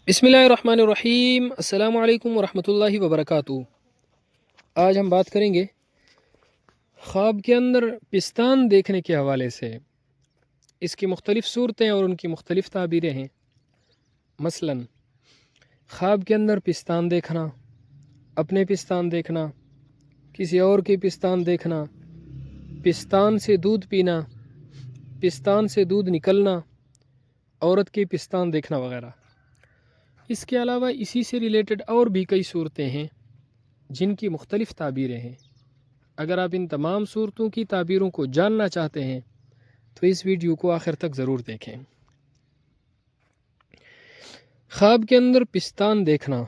بسم اللہ الرحمن الرحیم۔ السلام علیکم ورحمۃ اللہ وبرکاتہ۔ آج ہم بات کریں گے خواب کے اندر پستان دیکھنے کے حوالے سے۔ اس کی مختلف صورتیں اور ان کی مختلف تعبیریں ہیں۔ مثلا خواب کے اندر پستان دیکھنا، اپنے پستان دیکھنا، کسی اور کے پستان دیکھنا، پستان سے دودھ پینا، پستان سے دودھ نکلنا، عورت کے پستان دیکھنا وغیرہ۔ اس کے علاوہ اسی سے ریلیٹڈ اور بھی کئی صورتیں ہیں جن کی مختلف تعبیریں ہیں۔ اگر آپ ان تمام صورتوں کی تعبیروں کو جاننا چاہتے ہیں تو اس ویڈیو کو آخر تک ضرور دیکھیں۔ خواب کے اندر پستان دیکھنا،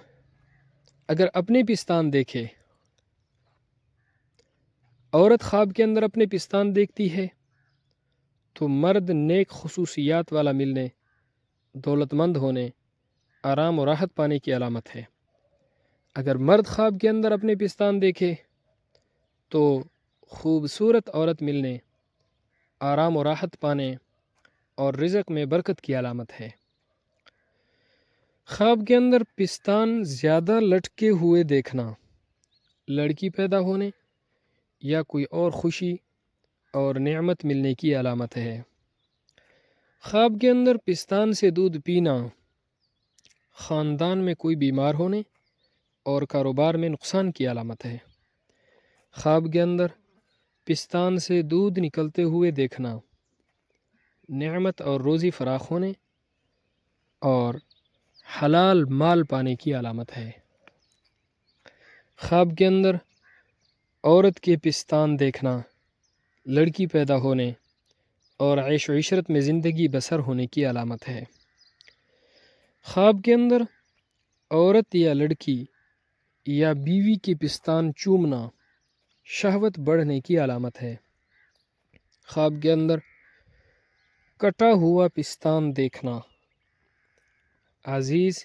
اگر اپنے پستان دیکھے، عورت خواب کے اندر اپنے پستان دیکھتی ہے تو مرد نیک خصوصیات والا ملنے، دولت مند ہونے، آرام و راحت پانے کی علامت ہے۔ اگر مرد خواب کے اندر اپنے پستان دیکھے تو خوبصورت عورت ملنے، آرام و راحت پانے اور رزق میں برکت کی علامت ہے۔ خواب کے اندر پستان زیادہ لٹکے ہوئے دیکھنا، لڑکی پیدا ہونے یا کوئی اور خوشی اور نعمت ملنے کی علامت ہے۔ خواب کے اندر پستان سے دودھ پینا، خاندان میں کوئی بیمار ہونے اور کاروبار میں نقصان کی علامت ہے۔ خواب کے اندر پستان سے دودھ نکلتے ہوئے دیکھنا، نعمت اور روزی فراخ ہونے اور حلال مال پانے کی علامت ہے۔ خواب کے اندر عورت کے پستان دیکھنا، لڑکی پیدا ہونے اور عیش و عشرت میں زندگی بسر ہونے کی علامت ہے۔ خواب کے اندر عورت یا لڑکی یا بیوی کے پستان چومنا شہوت بڑھنے کی علامت ہے۔ خواب کے اندر کٹا ہوا پستان دیکھنا، عزیز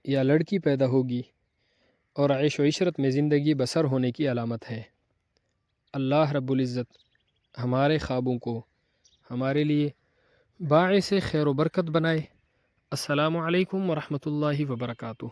یا لڑکی پیدا ہوگی اور عیش و عشرت میں زندگی بسر ہونے کی علامت ہے۔ اللہ رب العزت ہمارے خوابوں کو ہمارے لیے باعث خیر و برکت بنائے۔ السلام علیکم ورحمۃ اللہ وبرکاتہ۔